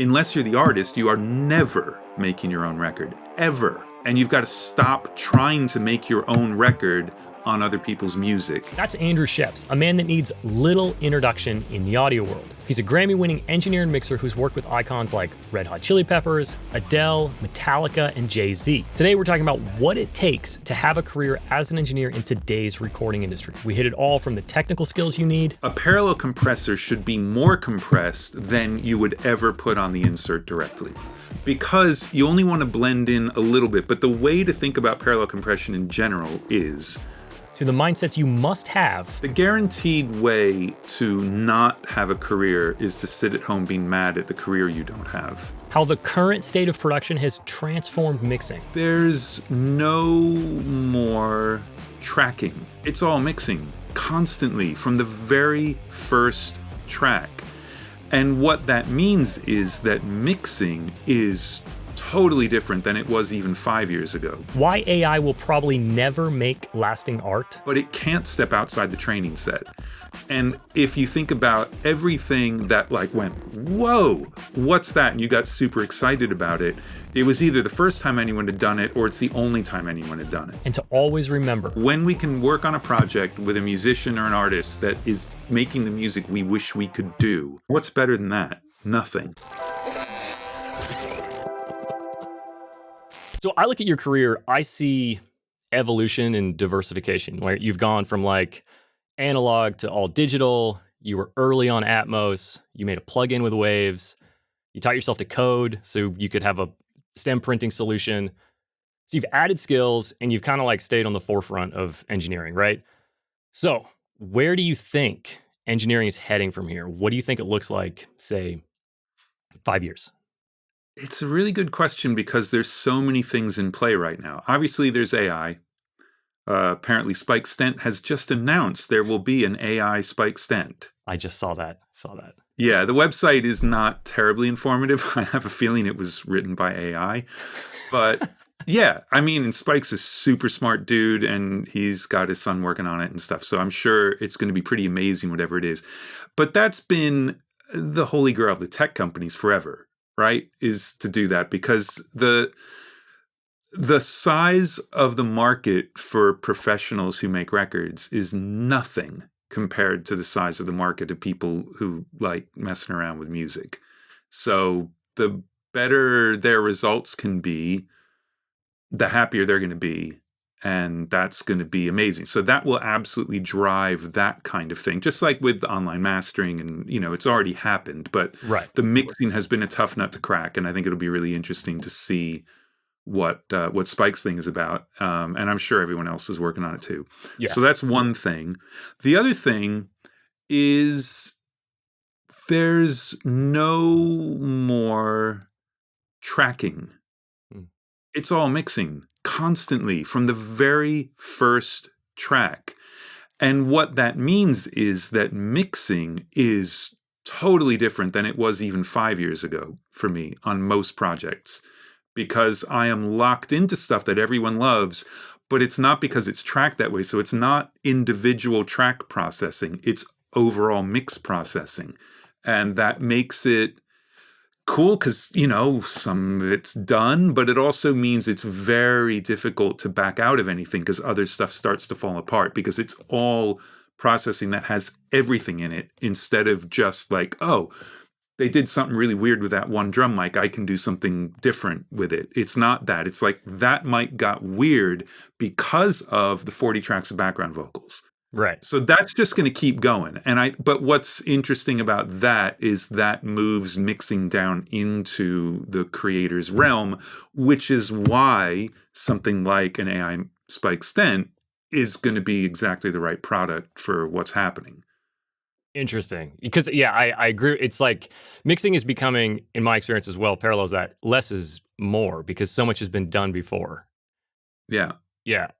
Unless you're the artist, you are never making your own record, ever. And you've got to stop trying to make your own record on other people's music. That's Andrew Scheps, a man that needs little introduction in the audio world. He's a Grammy-winning engineer and mixer who's worked with icons like Red Hot Chili Peppers, Adele, Metallica, and Jay-Z. Today, we're talking about what it takes to have a career as an engineer in today's recording industry. We hit it all from the technical skills you need. A parallel compressor should be more compressed than you would ever put on the insert directly, because you only want to blend in a little bit. But the way to think about parallel compression in general is to the mindsets you must have. The guaranteed way to not have a career is to sit at home being mad at the career you don't have. How the current state of production has transformed mixing. There's no more tracking. It's all mixing constantly from the very first track. And what that means is that mixing is totally different than it was even 5 years ago. Why AI will probably never make lasting art. But it can't step outside the training set. And if you think about everything that went, whoa, what's that? And you got super excited about it. It was either the first time anyone had done it or it's the only time anyone had done it. And to always remember, when we can work on a project with a musician or an artist that is making the music we wish we could do, what's better than that? Nothing. So I look at your career, I see evolution and diversification, where you've gone from analog to all digital. You were early on Atmos. You made a plugin with Waves. You taught yourself to code so you could have a stem printing solution. So you've added skills and you've kind of stayed on the forefront of engineering, right? So where do you think engineering is heading from here? What do you think it looks like, say, 5 years? It's a really good question because there's so many things in play right now. Obviously, there's AI. Apparently, Spike Stent has just announced there will be an AI Spike Stent. I just saw that. Yeah, the website is not terribly informative. I have a feeling it was written by AI. But yeah, and Spike's a super smart dude, and he's got his son working on it and stuff. So I'm sure it's going to be pretty amazing, whatever it is. But that's been the holy grail of the tech companies forever. Right, is to do that because the size of the market for professionals who make records is nothing compared to the size of the market of people who like messing around with music. So the better their results can be, the happier they're going to be. And that's going to be amazing. So that will absolutely drive that kind of thing, just like with online mastering. And, it's already happened. But the mixing has been a tough nut to crack. And I think it'll be really interesting to see what Spike's thing is about. And I'm sure everyone else is working on it too. Yeah. So that's one thing. The other thing is there's no more tracking. It's all mixing constantly from the very first track. And what that means is that mixing is totally different than it was even 5 years ago for me on most projects, because I am locked into stuff that everyone loves, but it's not because it's tracked that way. So it's not individual track processing, it's overall mix processing. And that makes it cool because, some of it's done, but it also means it's very difficult to back out of anything because other stuff starts to fall apart because it's all processing that has everything in it instead of just they did something really weird with that one drum mic. I can do something different with it. It's not that. It's that mic got weird because of the 40 tracks of background vocals. Right. So that's just going to keep going. But what's interesting about that is that moves mixing down into the creator's realm, which is why something like an AI Spike Stent is going to be exactly the right product for what's happening. Interesting. Because, I agree. It's mixing is becoming, in my experience as well, parallels that less is more because so much has been done before. Yeah. Yeah.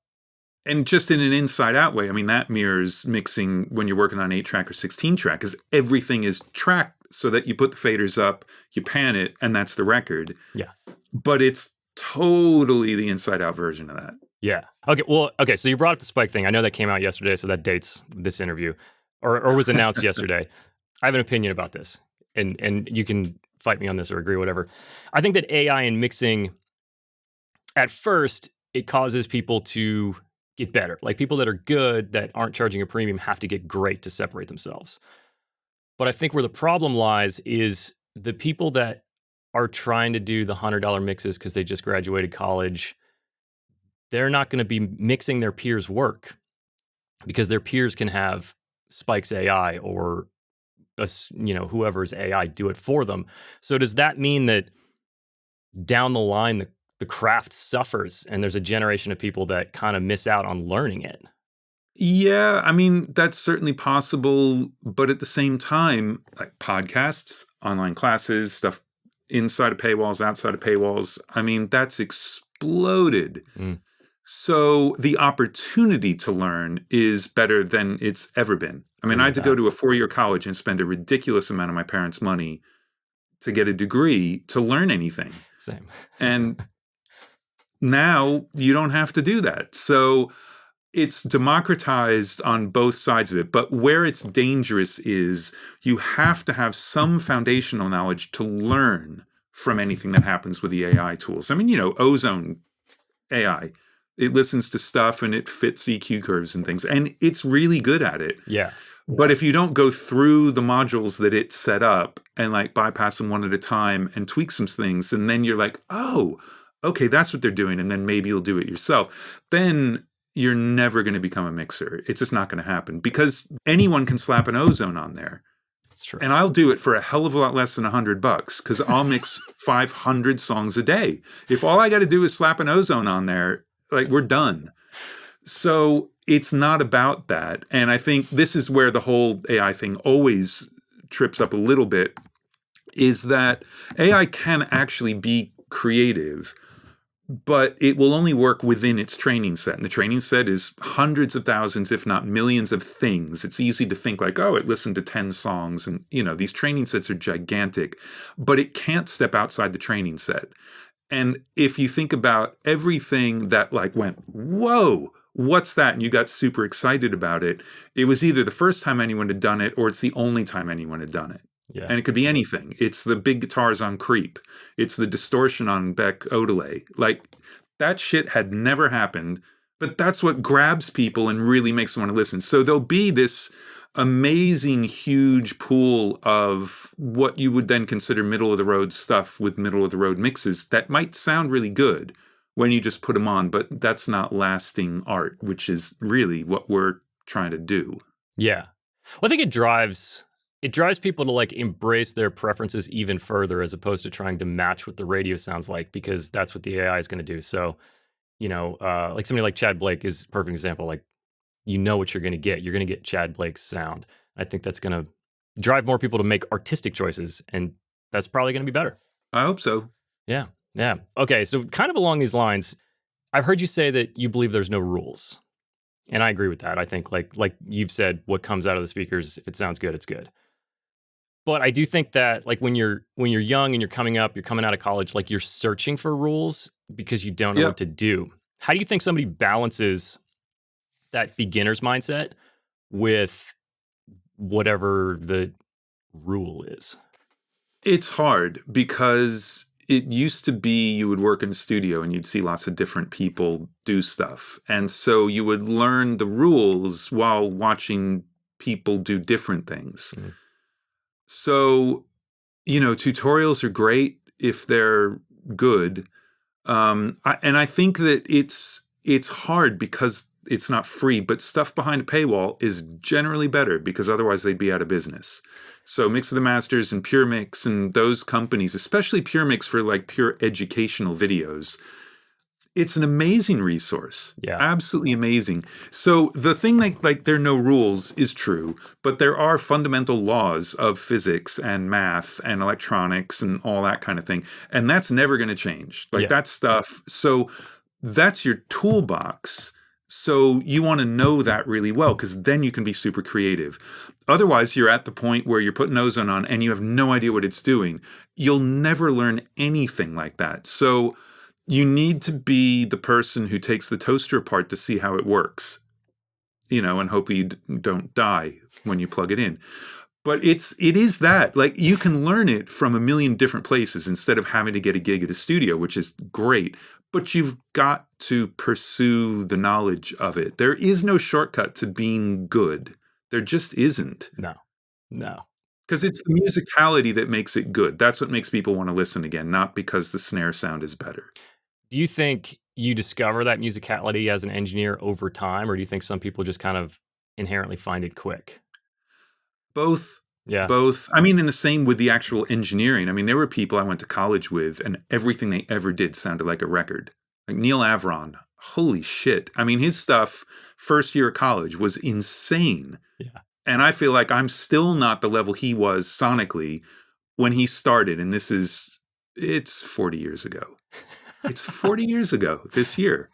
And just in an inside-out way, that mirrors mixing when you're working on 8-track or 16-track, because everything is tracked so that you put the faders up, you pan it, and that's the record. Yeah. But it's totally the inside-out version of that. Yeah. Okay. So you brought up the Spike thing. I know that came out yesterday, so that dates this interview, or was announced yesterday. I have an opinion about this, and you can fight me on this or agree, whatever. I think that AI and mixing, at first, it causes people to get better. Like people that are good, that aren't charging a premium, have to get great to separate themselves. But I think where the problem lies is the people that are trying to do the $100 mixes because they just graduated college, they're not going to be mixing their peers' work because their peers can have Spike's AI or whoever's AI do it for them. So does that mean that down the line the craft suffers and there's a generation of people that kind of miss out on learning it? Yeah, I mean, that's certainly possible, but at the same time, like podcasts, online classes, stuff inside of paywalls, outside of paywalls, I mean, that's exploded. Mm, So the opportunity to learn is better than it's ever been. I mean, agree I with had to go that. to a 4-year college and spend a ridiculous amount of my parents' money to get a degree to learn anything. Same. And now you don't have to do that. So it's democratized on both sides of it, but where it's dangerous is you have to have some foundational knowledge to learn from anything that happens with the AI tools. I mean, Ozone AI, it listens to stuff and it fits EQ curves and things, and it's really good at it. Yeah. But if you don't go through the modules that it set up and like bypass them one at a time and tweak some things, and then you're like, oh, okay, that's what they're doing, and then maybe you'll do it yourself, then you're never going to become a mixer. It's just not going to happen because anyone can slap an Ozone on there. It's true. And I'll do it for a hell of a lot less than $100 because I'll mix 500 songs a day. If all I got to do is slap an Ozone on there, like we're done. So it's not about that. And I think this is where the whole AI thing always trips up a little bit, is that AI can actually be creative, but it will only work within its training set. And the training set is hundreds of thousands, if not millions of things. It's easy to think like, oh, it listened to 10 songs. And, these training sets are gigantic, but it can't step outside the training set. And if you think about everything that like went, whoa, what's that? And you got super excited about it. It was either the first time anyone had done it or it's the only time anyone had done it. Yeah. And it could be anything. It's the big guitars on Creep. It's the distortion on Beck Odelay. Like that shit had never happened, but that's what grabs people and really makes them want to listen. So there'll be this amazing, huge pool of what you would then consider middle of the road stuff with middle of the road mixes that might sound really good when you just put them on, but that's not lasting art, which is really what we're trying to do. Yeah. Well, I think it drives people to like embrace their preferences even further as opposed to trying to match what the radio sounds like, because that's what the AI is going to do. So, like somebody like Chad Blake is a perfect example. Like, what you're going to get. You're going to get Chad Blake's sound. I think that's going to drive more people to make artistic choices, and that's probably going to be better. I hope so. Yeah. Yeah. Okay. So kind of along these lines, I've heard you say that you believe there's no rules. And I agree with that. I think like you've said, what comes out of the speakers, if it sounds good, it's good. But I do think that like when you're young and you're coming up, you're coming out of college, like you're searching for rules because you don't know what to do. How do you think somebody balances that beginner's mindset with whatever the rule is? It's hard because it used to be you would work in a studio and you'd see lots of different people do stuff. And so you would learn the rules while watching people do different things. Mm. So, tutorials are great if they're good. And I think that it's hard because it's not free, but stuff behind a paywall is generally better because otherwise they'd be out of business. So Mix of the Masters and Pure Mix and those companies, especially Pure Mix for like pure educational videos, it's an amazing resource. Yeah. Absolutely amazing. So the thing like there are no rules is true, but there are fundamental laws of physics and math and electronics and all that kind of thing. And that's never going to change. Like that stuff. So that's your toolbox. So you want to know that really well because then you can be super creative. Otherwise, you're at the point where you're putting Ozone on and you have no idea what it's doing. You'll never learn anything like that. So you need to be the person who takes the toaster apart to see how it works, and hope you don't die when you plug it in. But it is that, like, you can learn it from a million different places instead of having to get a gig at a studio, which is great, but you've got to pursue the knowledge of it. There is no shortcut to being good. There just isn't. No, no. Because it's the musicality that makes it good. That's what makes people wanna listen again, not because the snare sound is better. Do you think you discover that musicality as an engineer over time, or do you think some people just kind of inherently find it quick? Both, Yeah, both. I mean, in the same with the actual engineering. I mean, there were people I went to college with, and everything they ever did sounded like a record. Like Neil Avron, holy shit. I mean, his stuff, first year of college, was insane. yeah. And I feel like I'm still not the level he was sonically when he started. And it's 40 years ago. It's 40 years ago this year.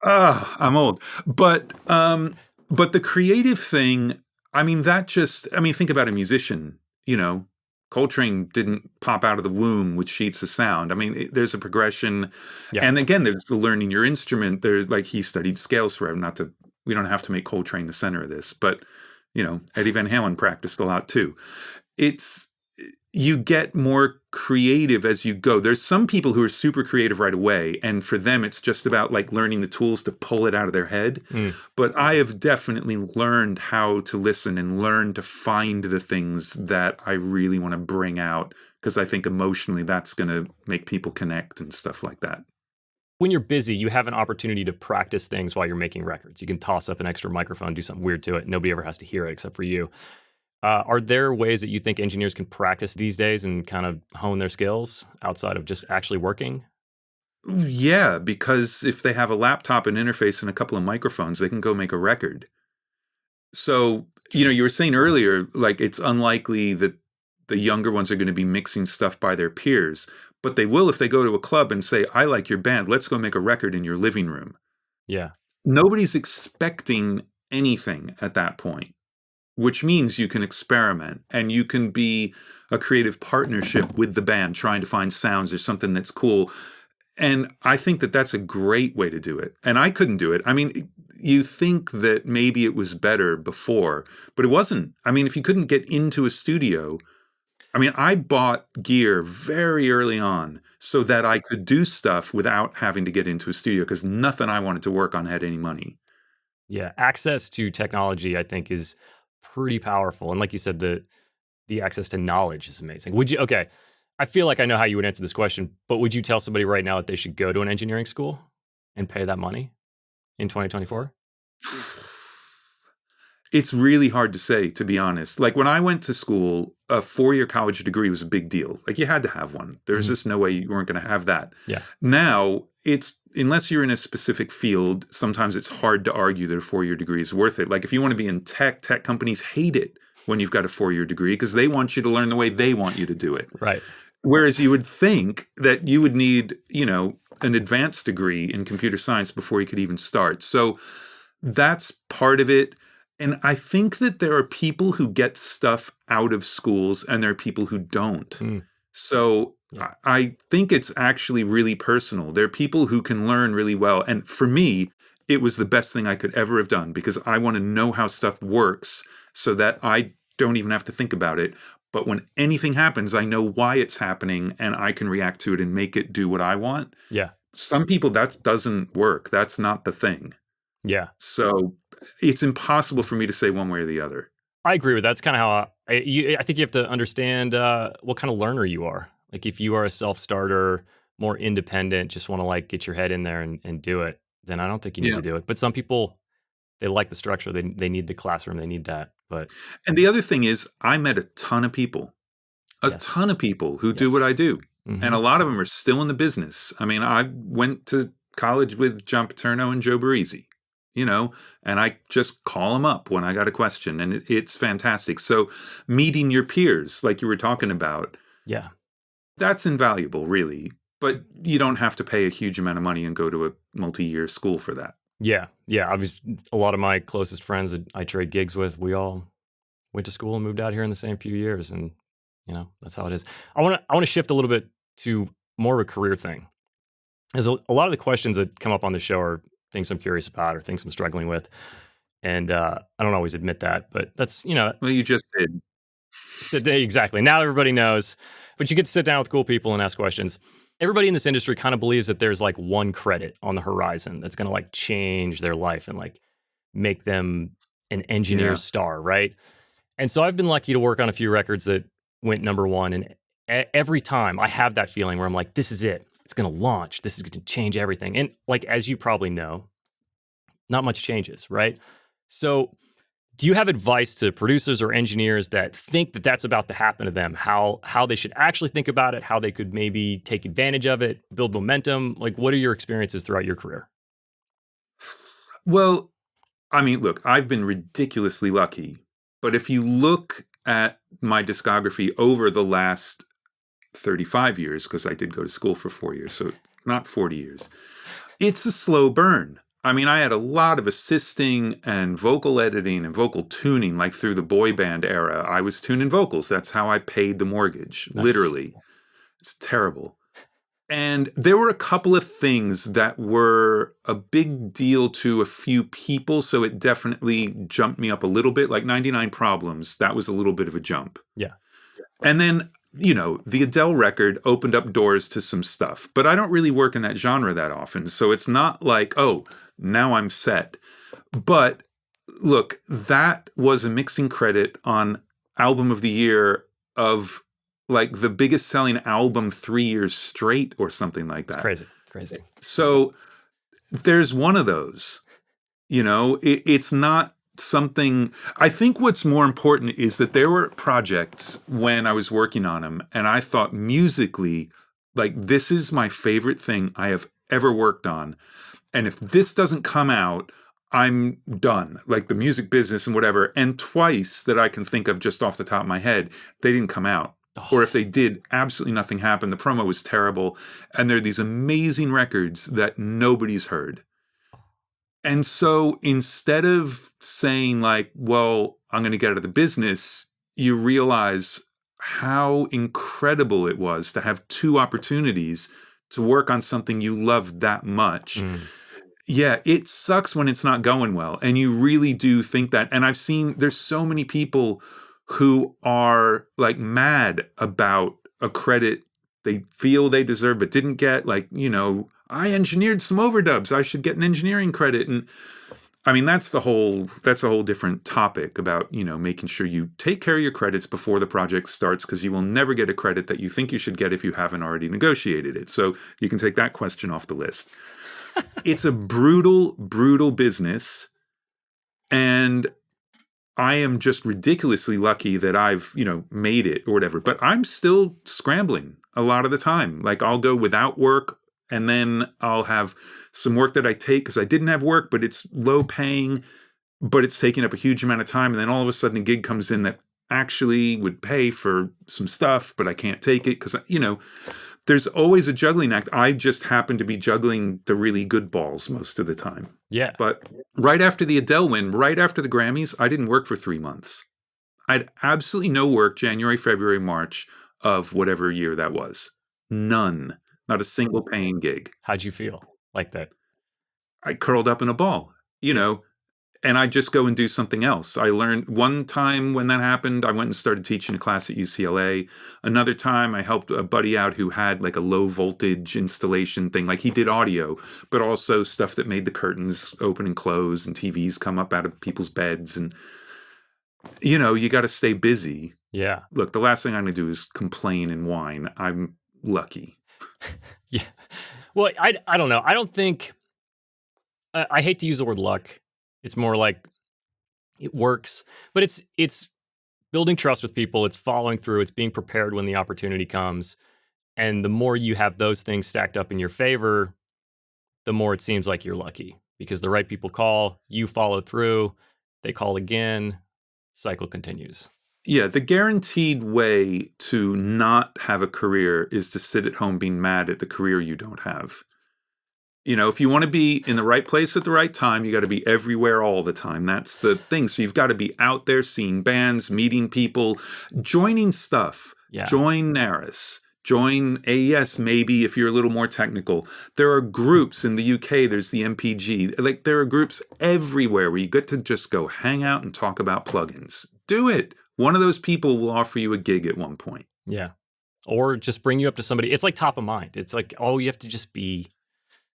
Ah, I'm old. But the creative thing, I mean, think about a musician, you know. Coltrane didn't pop out of the womb with sheets of sound. I mean, there's a progression. Yeah. And again, there's the learning your instrument. There's like he studied scales forever. Not to We don't have to make Coltrane the center of this, but Eddie Van Halen practiced a lot too. It's You get more creative as you go. There's some people who are super creative right away, and for them it's just about like learning the tools to pull it out of their head. Mm. But I have definitely learned how to listen and learn to find the things that I really want to bring out, because I think emotionally that's going to make people connect and stuff like that. When you're busy, you have an opportunity to practice things while you're making records. You can toss up an extra microphone, do something weird to it. Nobody ever has to hear it except for you. Are there ways that you think engineers can practice these days and kind of hone their skills outside of just actually working? Yeah, because if they have a laptop, an interface, and a couple of microphones, they can go make a record. So, True. you were saying earlier, like it's unlikely that the younger ones are going to be mixing stuff by their peers, but they will if they go to a club and say, I like your band, let's go make a record in your living room. Yeah. Nobody's expecting anything at that point, which means you can experiment and you can be a creative partnership with the band, trying to find sounds or something that's cool. And I think that that's a great way to do it. And I couldn't do it. I mean, you think that maybe it was better before, but it wasn't. I mean, if you couldn't get into a studio, I mean, I bought gear very early on so that I could do stuff without having to get into a studio because nothing I wanted to work on had any money. Yeah. Access to technology, I think, is pretty powerful. And like you said, the access to knowledge is amazing. Would you okay. I feel like I know how you would answer this question, but would you tell somebody right now that they should go to an engineering school and pay that money in 2024? It's really hard to say, to be honest. Like when I went to school, a 4-year college degree was a big deal. Like you had to have one. There was Mhm. just no way you weren't going to have that. Yeah. Now, it's unless you're in a specific field, sometimes it's hard to argue that a 4-year degree is worth it. Like if you want to be in tech companies hate it when you've got a 4-year degree because they want you to learn the way they want you to do it. Right. Whereas you would think that you would need, an advanced degree in computer science before you could even start. So that's part of it. And I think that there are people who get stuff out of schools and there are people who don't. Mm. So Yeah. I think it's actually really personal. There are people who can learn really well. And for me, it was the best thing I could ever have done because I want to know how stuff works so that I don't even have to think about it. But when anything happens, I know why it's happening and I can react to it and make it do what I want. Yeah. Some people, that doesn't work. That's not the thing. Yeah. So it's impossible for me to say one way or the other. I agree with that. That's kind of how I think you have to understand what kind of learner you are. Like if you are a self-starter, more independent, just want to like get your head in there and do it, then I don't think you need Yeah. to do it. But some people, they like the structure. They need the classroom. They need that. But And the other thing is, I met a yes, ton of people who do what yes. I do. And Hmm. a lot of them are still in the business. I mean, I went to college with John Paterno and Joe Barresi, and I just call them up when I got a question. And it's fantastic. So meeting your peers, like you were talking about, Yeah. that's invaluable, really. But you don't have to pay a huge amount of money and go to a multi-year school for that. Yeah. Yeah. I was a lot of my closest friends that I trade gigs with, we all went to school and moved out here in the same few years. And, that's how it is. I want to shift a little bit to more of a career thing. As a lot of the questions that come up on the show are things I'm curious about or things I'm struggling with. And I don't always admit that, but that's, Well, you just did. Exactly. Now everybody knows, but you get to sit down with cool people and ask questions. Everybody in this industry kind of believes that there's like one credit on the horizon that's going to like change their life and like make them an engineer Yeah. star, right? And so I've been lucky to work on a few records that went number one. And every time I have that feeling where I'm like, this is it. It's going to launch. This is going to change everything. And like, as you probably know, not much changes, right? So do you have advice to producers or engineers that think that that's about to happen to them? How they should actually think about it, how they could maybe take advantage of it, build momentum? Like, what are your experiences throughout your career? Well, I mean, look, I've been ridiculously lucky, but if you look at my discography over the last 35 years, because I did go to school for 4 years, so not 40 years, it's a slow burn. I mean, I had a lot of assisting and vocal editing and vocal tuning, like through the boy band era. I was tuning vocals. That's how I paid the mortgage, Nice. literally. It's terrible. And there were a couple of things that were a big deal to a few people, so it definitely jumped me up a little bit. Like 99 Problems, that was a little bit of a jump. Yeah. And then, the Adele record opened up doors to some stuff, but I don't really work in that genre that often. So it's not like, oh, now I'm set. But look, that was a mixing credit on Album of the Year of like the biggest selling album 3 years straight or something like It's that. crazy. So there's one of those, it's not something. I think what's more important is that there were projects when I was working on them and I thought musically, like, this is my favorite thing I have ever worked on. And if this doesn't come out, I'm done. Like the music business and whatever. And twice that I can think of just off the top of my head, they didn't come out. Or if they did, absolutely nothing happened. The promo was terrible. And there are these amazing records that nobody's heard. And so instead of saying like, well, I'm going to get out of the business, you realize how incredible it was to have two opportunities to work on something you love that much. Yeah, it sucks when it's not going well. And you really do think that. And I've seen there's so many people who are like mad about a credit they feel they deserve but didn't get. Like, I engineered some overdubs. I should get an engineering credit. And I mean, that's a whole different topic about, making sure you take care of your credits before the project starts, because you will never get a credit that you think you should get if you haven't already negotiated it. So you can take that question off the list. It's a brutal, brutal business. And I am just ridiculously lucky that I've, made it or whatever. But I'm still scrambling a lot of the time. Like I'll go without work and then I'll have some work that I take because I didn't have work, but it's low paying, but it's taking up a huge amount of time. And then all of a sudden a gig comes in that actually would pay for some stuff, but I can't take it because, there's always a juggling act. I just happen to be juggling the really good balls most of the time. Yeah. But right after the Adele win, right after the Grammys, I didn't work for 3 months. I had absolutely no work January, February, March of whatever year that was. None. Not a single paying gig. How'd you feel like that? I curled up in a ball, and I just go and do something else. I learned one time when that happened, I went and started teaching a class at UCLA. Another time I helped a buddy out who had like a low voltage installation thing. Like he did audio, but also stuff that made the curtains open and close and TVs come up out of people's beds. And, you got to stay busy. Yeah. Look, the last thing I'm going to do is complain and whine. I'm lucky. Yeah. Well, I don't know. I don't think, I hate to use the word luck. It's more like it works, but it's building trust with people. It's following through. It's being prepared when the opportunity comes. And the more you have those things stacked up in your favor, the more it seems like you're lucky because the right people call, you follow through, they call again, cycle continues. Yeah, the guaranteed way to not have a career is to sit at home being mad at the career you don't have. If you want to be in the right place at the right time, you got to be everywhere all the time. That's the thing. So you've got to be out there seeing bands, meeting people, joining stuff. Yeah. Join NARIS. Join AES, maybe, if you're a little more technical. There are groups in the UK. There's the MPG. Like, there are groups everywhere where you get to just go hang out and talk about plugins. Do it. One of those people will offer you a gig at one point. Yeah. Or just bring you up to somebody. It's like top of mind. It's like, oh, you have to just be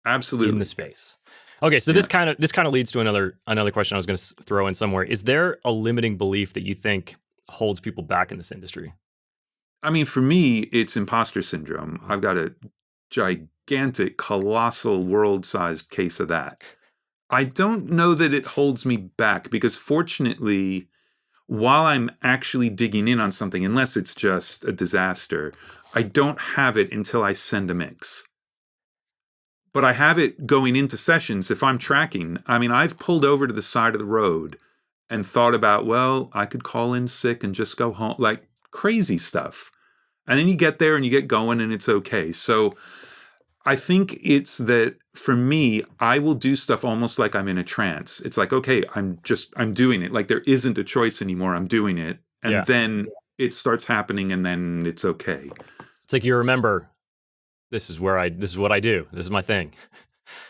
Absolutely in the space. Okay, so Yeah. this kind of leads to another question I was going to throw in somewhere. Is there a limiting belief that you think holds people back in this industry? I mean, for me, it's imposter syndrome. I've got a gigantic, colossal, world-sized case of that. I don't know that it holds me back because fortunately, while I'm actually digging in on something, unless it's just a disaster, I don't have it until I send a mix. But I have it going into sessions if I'm tracking. I mean, I've pulled over to the side of the road and thought about, well, I could call in sick and just go home, like crazy stuff. And then you get there and you get going and it's okay. So I think it's that for me, I will do stuff almost like I'm in a trance. It's like, okay, I'm doing it. Like there isn't a choice anymore. I'm doing it. And then it starts happening and then it's okay. It's like you remember, this is what I do. This is my thing.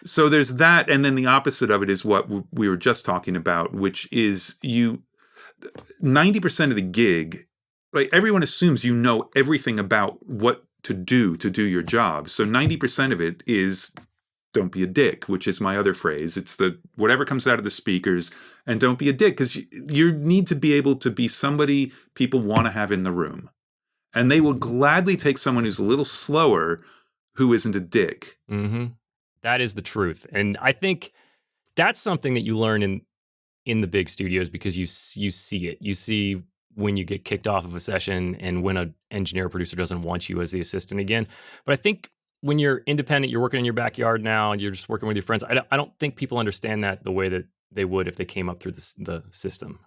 So there's that. And then the opposite of it is what we were just talking about, which is 90% of the gig, like everyone assumes you know everything about what to do your job. So 90% of it is don't be a dick, which is my other phrase. It's the whatever comes out of the speakers, and don't be a dick, because you need to be able to be somebody people want to have in the room. And they will gladly take someone who's a little slower who isn't a dick. Mm-hmm. That is the truth. And I think that's something that you learn in the big studios because you see it. You see when you get kicked off of a session and when an engineer or producer doesn't want you as the assistant again. But I think when you're independent, you're working in your backyard now and you're just working with your friends, I don't think people understand that the way that they would if they came up through the system.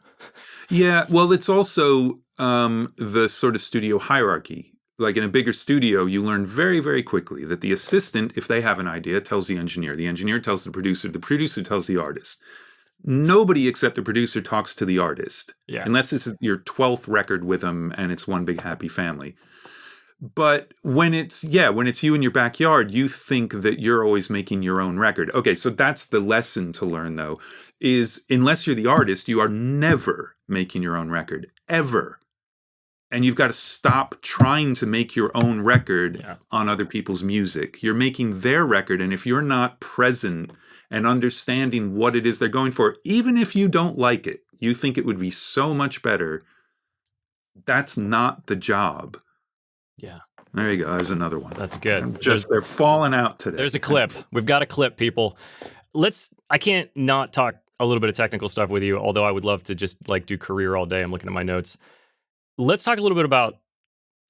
Yeah, well, it's also the sort of studio hierarchy. Like in a bigger studio, you learn very, very quickly that the assistant, if they have an idea, tells the engineer tells the producer tells the artist. Nobody except the producer talks to the artist. Yeah. Unless this is your 12th record with them and it's one big happy family. But when it's you in your backyard, you think that you're always making your own record. Okay, so that's the lesson to learn though, is unless you're the artist, you are never making your own record, ever. And you've got to stop trying to make your own record on other people's music. You're making their record, and if you're not present and understanding what it is they're going for, even if you don't like it, you think it would be so much better, that's not the job. Yeah. There you go. There's another one. That's good. They're falling out today. There's a clip. We've got a clip, people. I can't not talk a little bit of technical stuff with you, although I would love to just like do career all day. I'm looking at my notes. Let's talk a little bit about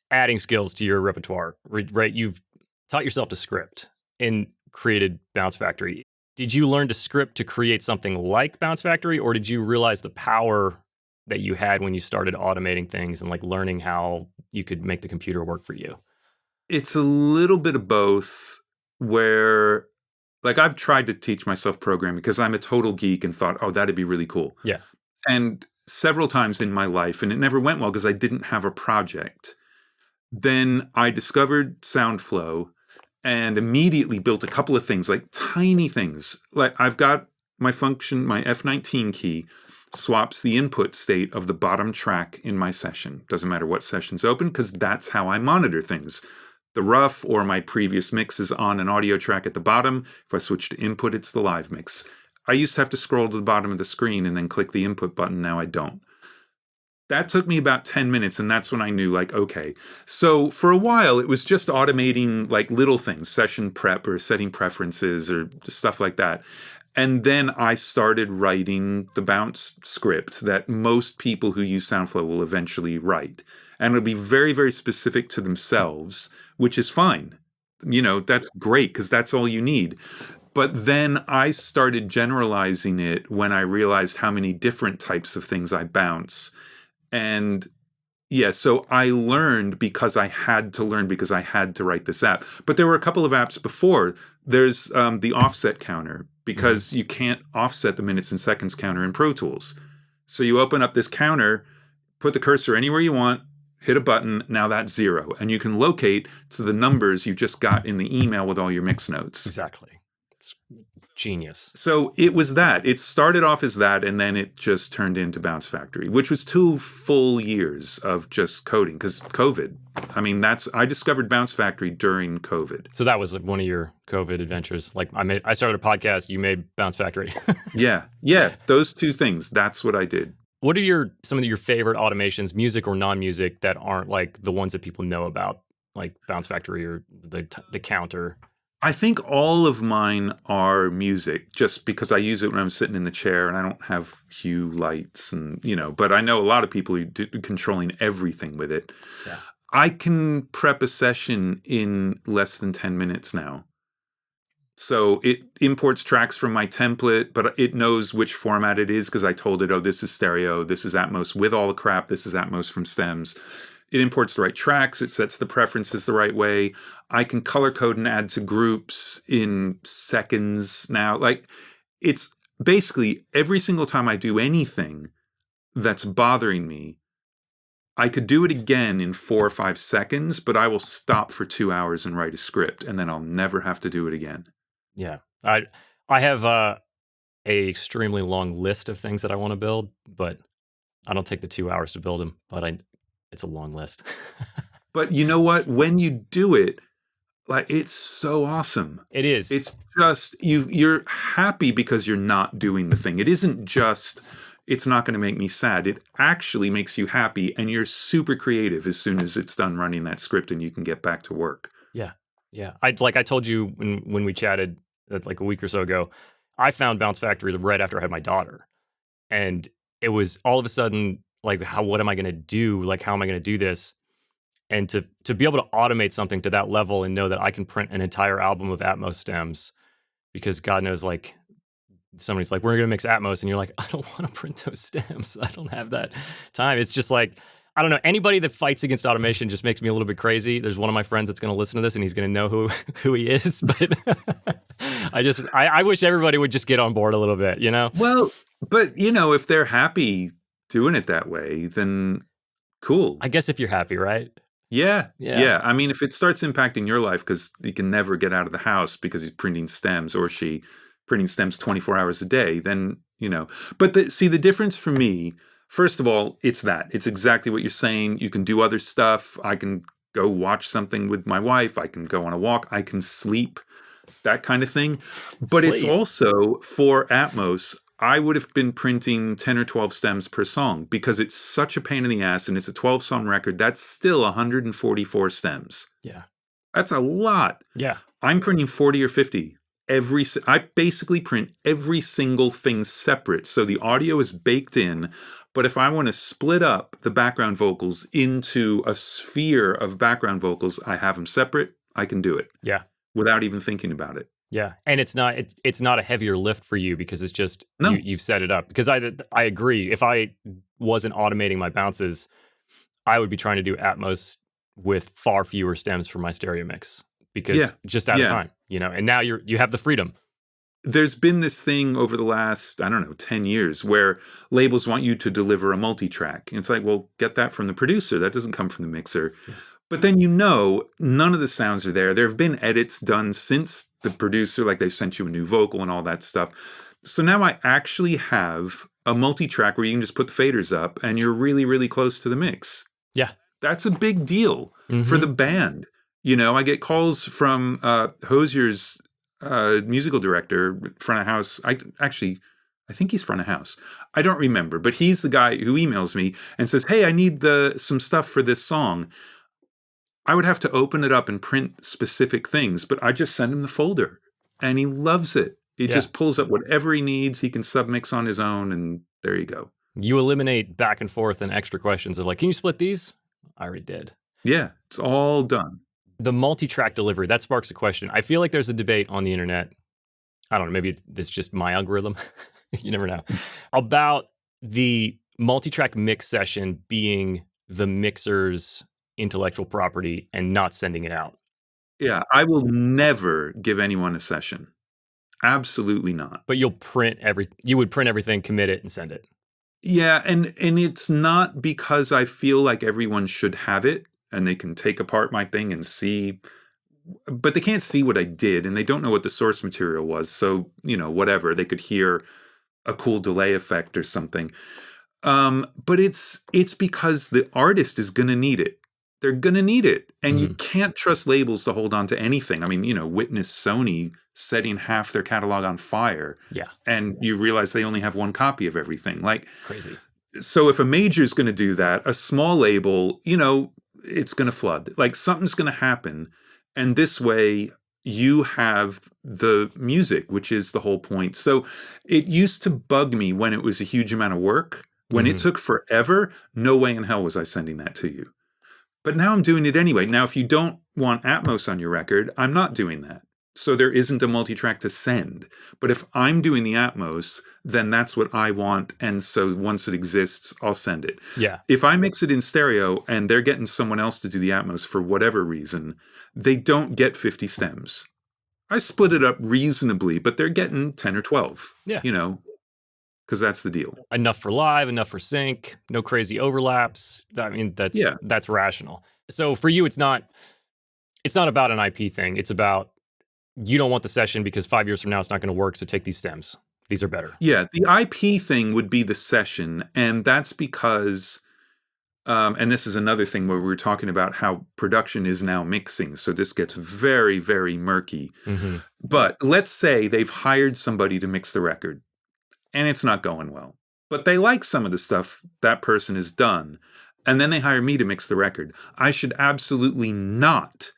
adding skills to your repertoire, right? You've taught yourself to script and created Bounce Factory. Did you learn to script to create something like Bounce Factory, or did you realize the power that you had when you started automating things and like learning how you could make the computer work for you? It's a little bit of both, where like I've tried to teach myself programming because I'm a total geek and thought, oh, that'd be really cool. Yeah. And several times in my life, and it never went well because I didn't have a project. Then I discovered SoundFlow and immediately built a couple of things, like tiny things. Like I've got my function, my F19 key swaps the input state of the bottom track in my session. Doesn't matter what session's open because that's how I monitor things. The rough or my previous mix is on an audio track at the bottom. If I switch to input, it's the live mix. I used to have to scroll to the bottom of the screen and then click the input button. Now I don't. That took me about 10 minutes, and that's when I knew, like, okay. So for a while, it was just automating like little things, session prep or setting preferences or stuff like that. And then I started writing the bounce script that most people who use SoundFlow will eventually write. And it'll be very, very specific to themselves, which is fine. That's great because that's all you need. But then I started generalizing it when I realized how many different types of things I bounce. And yeah, so I learned because I had to learn because I had to write this app. But there were a couple of apps before. There's the offset counter because you can't offset the minutes and seconds counter in Pro Tools. So you open up this counter, put the cursor anywhere you want, hit a button, now that's 0. And you can locate to the numbers you just got in the email with all your mix notes. Exactly. It's genius. So it was that. It started off as that, and then it just turned into Bounce Factory, which was 2 full years of just coding because COVID. I mean, I discovered Bounce Factory during COVID. So that was like one of your COVID adventures. Like I started a podcast, you made Bounce Factory. Yeah, those 2 things. That's what I did. What are some of your favorite automations, music or non-music, that aren't like the ones that people know about, like Bounce Factory or the counter? I think all of mine are music, just because I use it when I'm sitting in the chair and I don't have hue lights and, but I know a lot of people who do controlling everything with it. Yeah. I can prep a session in less than 10 minutes now. So it imports tracks from my template, but it knows which format it is because I told it, oh, this is stereo, this is Atmos with all the crap, this is Atmos from stems. It imports the right tracks. It sets the preferences the right way. I can color code and add to groups in seconds now. Like, it's basically every single time I do anything that's bothering me, I could do it again in 4 or 5 seconds, but I will stop for 2 hours and write a script, and then I'll never have to do it again. Yeah. I have a extremely long list of things that I want to build, but I don't take the 2 hours to build them, but it's a long list. But you know what? When you do it, like, it's so awesome. It is. It's just, you're happy because you're not doing the thing. It isn't just, it's not going to make me sad. It actually makes you happy, and you're super creative as soon as it's done running that script and you can get back to work. Yeah. Yeah. I told you when we chatted like a week or so ago, I found Bounce Factory right after I had my daughter. And it was all of a sudden like, what am I going to do? Like, how am I going to do this? And to be able to automate something to that level and know that I can print an entire album of Atmos stems, because God knows, like, somebody's like, we're going to mix Atmos. And you're like, I don't want to print those stems. I don't have that time. It's just like, I don't know. Anybody that fights against automation just makes me a little bit crazy. There's one of my friends that's going to listen to this and he's going to know who he is. But I wish everybody would just get on board a little bit, Well, but if they're happy doing it that way, then cool. I guess if you're happy, right? Yeah. I mean, if it starts impacting your life because you can never get out of the house because he's printing stems or she printing stems 24 hours a day, then, But the difference for me, first of all, it's exactly what you're saying. You can do other stuff. I can go watch something with my wife. I can go on a walk. I can sleep, that kind of thing. But It's also, for Atmos, I would have been printing 10 or 12 stems per song because it's such a pain in the ass, and it's a 12-song record. That's still 144 stems. Yeah. That's a lot. Yeah. I'm printing 40 or 50. I basically print every single thing separate. So the audio is baked in, but if I want to split up the background vocals into a sphere of background vocals, I have them separate. I can do it. Yeah. Without even thinking about it. Yeah, and it's not a heavier lift for you because it's just you've set it up. Because I agree. If I wasn't automating my bounces, I would be trying to do Atmos with far fewer stems for my stereo mix because just out of time, And now you have the freedom. There's been this thing over the last, 10 years where labels want you to deliver a multi-track. And it's like, well, get that from the producer. That doesn't come from the mixer. Yeah. But then none of the sounds are there. There have been edits done since the producer, like they sent you a new vocal and all that stuff. So now I actually have a multi-track where you can just put the faders up and you're really, really close to the mix. Yeah. That's a big deal for the band. I get calls from Hosier's musical director, front of house. I think he's front of house. I don't remember, but he's the guy who emails me and says, hey, I need some stuff for this song. I would have to open it up and print specific things, but I just send him the folder and he loves it. It just pulls up whatever he needs. He can submix on his own and there you go. You eliminate back and forth and extra questions of like, can you split these? I already did. Yeah, it's all done. The multi-track delivery, that sparks a question. I feel like there's a debate on the internet. I don't know, maybe it's just my algorithm. You never know. About the multi-track mix session being the mixer's intellectual property and not sending it out. Yeah, I will never give anyone a session. Absolutely not. But you would print everything, commit it, and send it. Yeah, and it's not because I feel like everyone should have it and they can take apart my thing and see but they can't see what I did, and they don't know what the source material was. So, whatever, they could hear a cool delay effect or something. But it's because the artist is going to need it. They're going to need it. And you can't trust labels to hold on to anything. I mean, witness Sony setting half their catalog on fire. Yeah. And you realize they only have one copy of everything. Like, crazy. So if a major is going to do that, a small label, it's going to flood. Like, something's going to happen. And this way, you have the music, which is the whole point. So it used to bug me when it was a huge amount of work. When it took forever, no way in hell was I sending that to you. But now I'm doing it anyway. Now, if you don't want Atmos on your record, I'm not doing that. So there isn't a multi-track to send. But if I'm doing the Atmos, then that's what I want. And so once it exists, I'll send it. Yeah. If I mix it in stereo and they're getting someone else to do the Atmos for whatever reason, they don't get 50 stems. I split it up reasonably, but they're getting 10 or 12. Yeah. Because that's the deal. Enough for live, enough for sync, no crazy overlaps. I mean, that's rational. So for you, it's not about an IP thing. It's about, you don't want the session because 5 years from now it's not going to work, so take these stems. These are better. Yeah, the IP thing would be the session, and that's because, and this is another thing where we were talking about how production is now mixing, so this gets very, very murky. But let's say they've hired somebody to mix the record, and it's not going well. But they like some of the stuff that person has done, and then they hire me to mix the record. I should absolutely not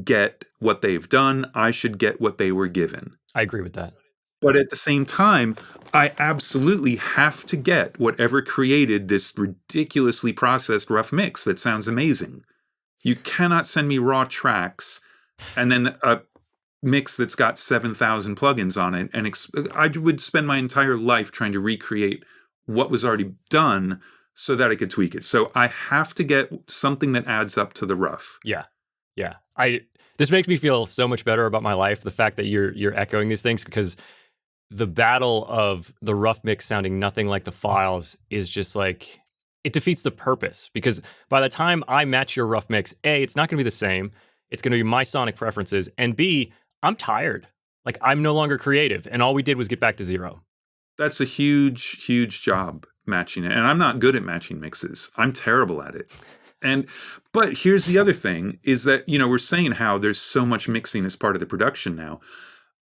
get what they've done. I should get what they were given. I agree with that. But at the same time, I absolutely have to get whatever created this ridiculously processed rough mix that sounds amazing. You cannot send me raw tracks and then a mix that's got 7,000 plugins on it. And I would spend my entire life trying to recreate what was already done so that I could tweak it. So I have to get something that adds up to the rough. Yeah. Yeah. This makes me feel so much better about my life, the fact that you're echoing these things, because the battle of the rough mix sounding nothing like the files is just like, it defeats the purpose. Because by the time I match your rough mix, A, it's not going to be the same. It's going to be my sonic preferences. And B, I'm tired. Like, I'm no longer creative. And all we did was get back to zero. That's a huge, huge job matching it. And I'm not good at matching mixes. I'm terrible at it. But here's the other thing is that, we're saying how there's so much mixing as part of the production now.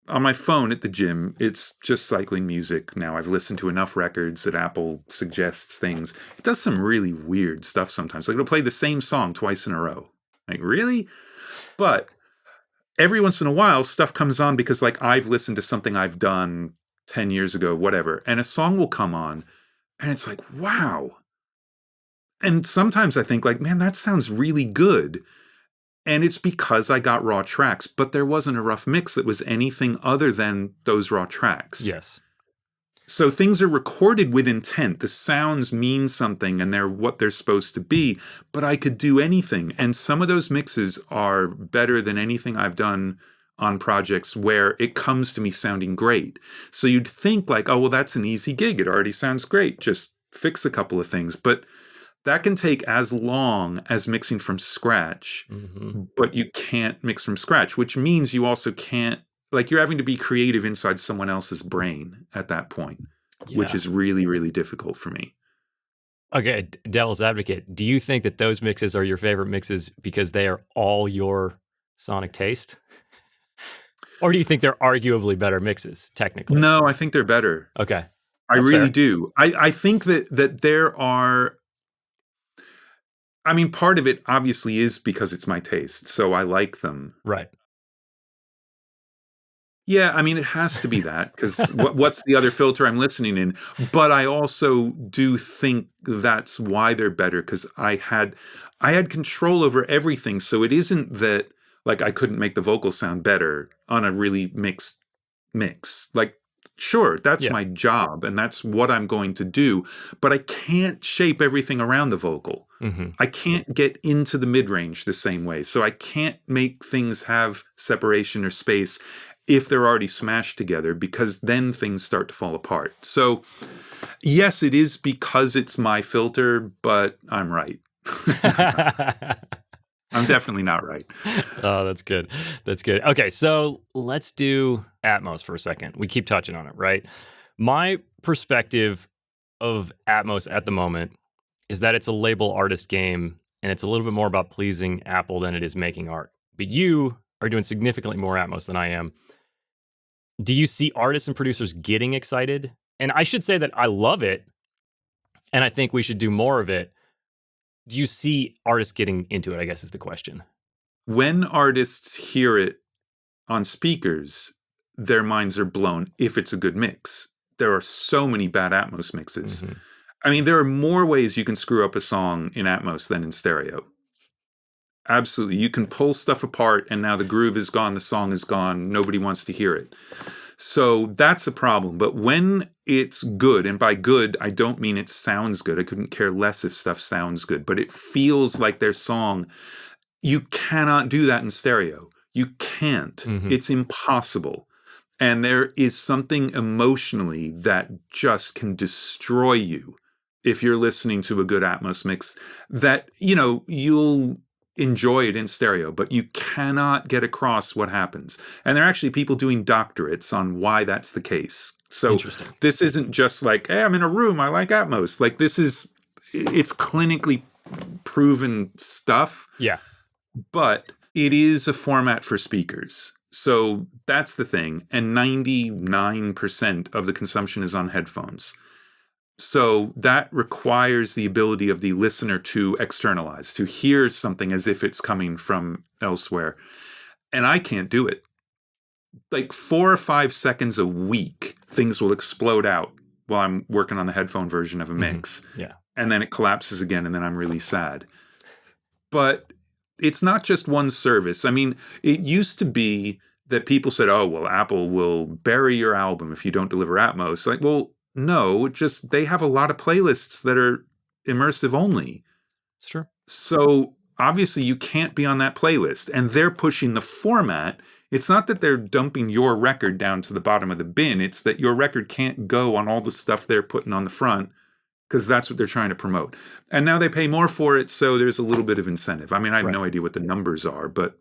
On my phone at the gym, it's just cycling music now. I've listened to enough records that Apple suggests things. It does some really weird stuff sometimes. Like, it'll play the same song twice in a row. Like, really? But every once in a while, stuff comes on because, like, I've listened to something I've done 10 years ago, whatever, and a song will come on, and it's like, wow. And sometimes I think, like, man, that sounds really good. And it's because I got raw tracks, but there wasn't a rough mix that was anything other than those raw tracks. Yes. So things are recorded with intent. The sounds mean something and they're what they're supposed to be, but I could do anything. And some of those mixes are better than anything I've done on projects where it comes to me sounding great. So you'd think like, oh, well, that's an easy gig. It already sounds great. Just fix a couple of things. But that can take as long as mixing from scratch, but you can't mix from scratch, which means you also can't, like, you're having to be creative inside someone else's brain at that point, which is really, really difficult for me. Okay, devil's advocate, do you think that those mixes are your favorite mixes because they are all your sonic taste? Or do you think they're arguably better mixes, technically? No, I think they're better. Okay. I really do. I think that there are... I mean, part of it obviously is because it's my taste, so I like them. Right. Yeah, I mean, it has to be that, because what's the other filter I'm listening in? But I also do think that's why they're better, because I had control over everything. So it isn't that, like, I couldn't make the vocals sound better on a really mixed mix. Like, sure, that's my job, and that's what I'm going to do, but I can't shape everything around the vocal. I can't get into the mid-range the same way, so I can't make things have separation or space if they're already smashed together, because then things start to fall apart. So, yes, it is because it's my filter, but I'm right. I'm definitely not right. Oh, that's good. That's good. Okay, so let's do Atmos for a second. We keep touching on it, right? My perspective of Atmos at the moment is that it's a label artist game and it's a little bit more about pleasing Apple than it is making art. But you are doing significantly more Atmos than I am. Do you see artists and producers getting excited? And I should say that I love it and I think we should do more of it. Do you see artists getting into it, I guess is the question. When artists hear it on speakers, their minds are blown if it's a good mix. There are so many bad Atmos mixes. Mm-hmm. I mean, there are more ways you can screw up a song in Atmos than in stereo. Absolutely. You can pull stuff apart and now the groove is gone, the song is gone, nobody wants to hear it. So that's a problem. But when it's good, and by good, I don't mean it sounds good. I couldn't care less if stuff sounds good, but it feels like their song. You cannot do that in stereo. You can't. Mm-hmm. It's impossible. And there is something emotionally that just can destroy you if you're listening to a good Atmos mix that, you'll enjoy it in stereo, but you cannot get across what happens. And there are actually people doing doctorates on why that's the case. So Interesting. this isn't just like, hey, I'm in a room, I like Atmos. Like it's clinically proven stuff. Yeah. But it is a format for speakers. So that's the thing. And 99% of the consumption is on headphones. So that requires the ability of the listener to externalize, to hear something as if it's coming from elsewhere. And I can't do it. Like 4 or 5 seconds a week, things will explode out while I'm working on the headphone version of a mix. Mm-hmm. Yeah. And then it collapses again, and then I'm really sad. But it's not just one service. I mean, it used to be that people said, oh, well, Apple will bury your album if you don't deliver Atmos. Like, well, no, just they have a lot of playlists that are immersive only. It's true. So obviously you can't be on that playlist. And they're pushing the format. It's not that they're dumping your record down to the bottom of the bin. It's that your record can't go on all the stuff they're putting on the front because that's what they're trying to promote. And now they pay more for it, so there's a little bit of incentive. I mean, I have no idea what the numbers are, but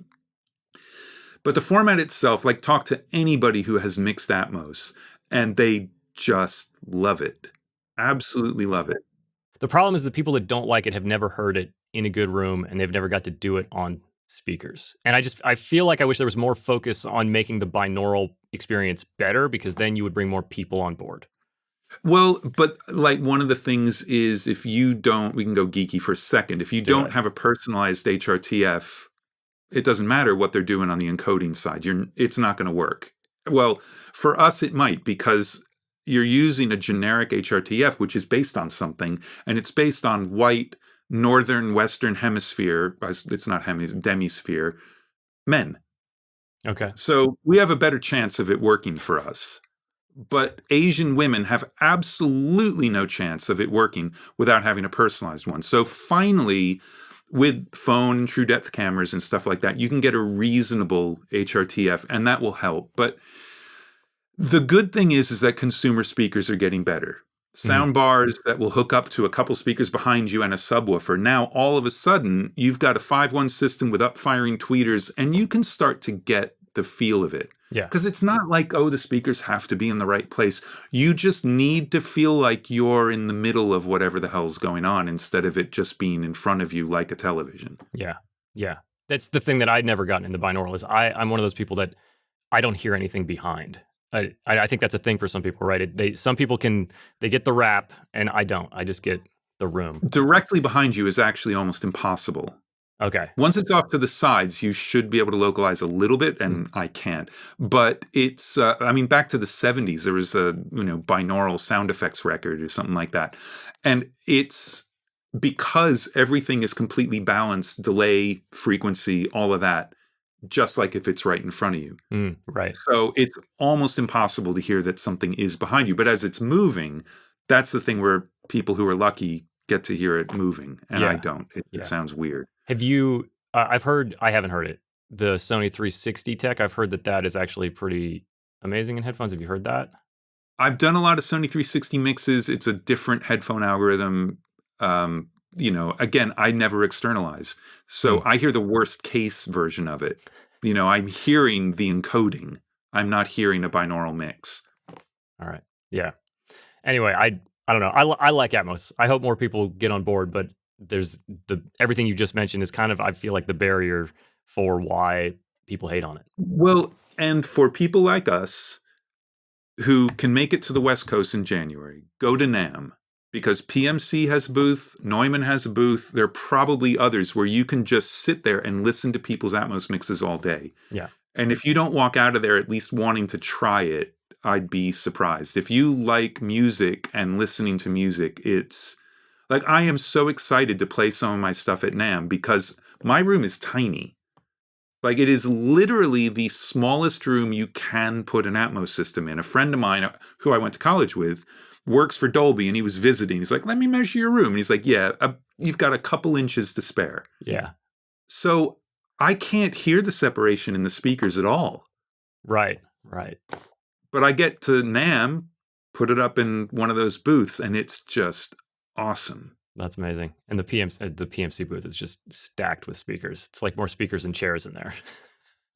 the format itself, like talk to anybody who has mixed Atmos, and they just love it. Absolutely love it. The problem is the people that don't like it have never heard it in a good room, and they've never got to do it on speakers. And I feel like I wish there was more focus on making the binaural experience better, because then you would bring more people on board. Well, but like one of the things is if you don't, we can go geeky for a second. If you don't have a personalized HRTF, it doesn't matter what they're doing on the encoding side. It's not going to work. Well, for us, it might, because you're using a generic HRTF, which is based on something, and it's based on white, northern, western hemisphere. It's not demisphere men. Okay. So we have a better chance of it working for us. But Asian women have absolutely no chance of it working without having a personalized one. So finally, with phone and true depth cameras and stuff like that, you can get a reasonable HRTF, and that will help. But the good thing is that consumer speakers are getting better. Sound bars that will hook up to a couple speakers behind you and a subwoofer. Now, all of a sudden, you've got a 5.1 system with up-firing tweeters, and you can start to get the feel of it. Yeah. Because it's not like, oh, the speakers have to be in the right place. You just need to feel like you're in the middle of whatever the hell's going on instead of it just being in front of you like a television. Yeah. Yeah. That's the thing that I'd never gotten in the binaural is I'm one of those people that I don't hear anything behind. I think that's a thing for some people, right? Some people they get the rap and I don't. I just get the room. Directly behind you is actually almost impossible. Okay. Once it's off to the sides, you should be able to localize a little bit, and I can't. But it's, back to the 70s, there was a, binaural sound effects record or something like that. And it's because everything is completely balanced, delay, frequency, all of that, just like if it's right in front of you. Right. So it's almost impossible to hear that something is behind you. But as it's moving, that's the thing where people who are lucky get to hear it moving, and I don't. It sounds weird. Have you? I haven't heard it. The Sony 360 tech. I've heard that is actually pretty amazing in headphones. Have you heard that? I've done a lot of Sony 360 mixes. It's a different headphone algorithm. again, I never externalize. So I hear the worst case version of it. I'm hearing the encoding. I'm not hearing a binaural mix. All right. Yeah. Anyway, I don't know. I like Atmos. I hope more people get on board, but there's everything you just mentioned is kind of, I feel like, the barrier for why people hate on it. Well, and for people like us who can make it to the West Coast in January, go to NAMM, because PMC has a booth, Neumann has a booth. There are probably others where you can just sit there and listen to people's Atmos mixes all day. Yeah. And if you don't walk out of there at least wanting to try it, I'd be surprised. If you like music and listening to music, it's like, I am so excited to play some of my stuff at NAMM because my room is tiny. Like, it is literally the smallest room you can put an Atmos system in. A friend of mine who I went to college with works for Dolby, and he was visiting. He's like, let me measure your room. And he's like, yeah, you've got a couple inches to spare. Yeah. So I can't hear the separation in the speakers at all. Right. But I get to NAMM, put it up in one of those booths, and it's just awesome. That's amazing. And the PMC booth is just stacked with speakers. It's like more speakers and chairs in there.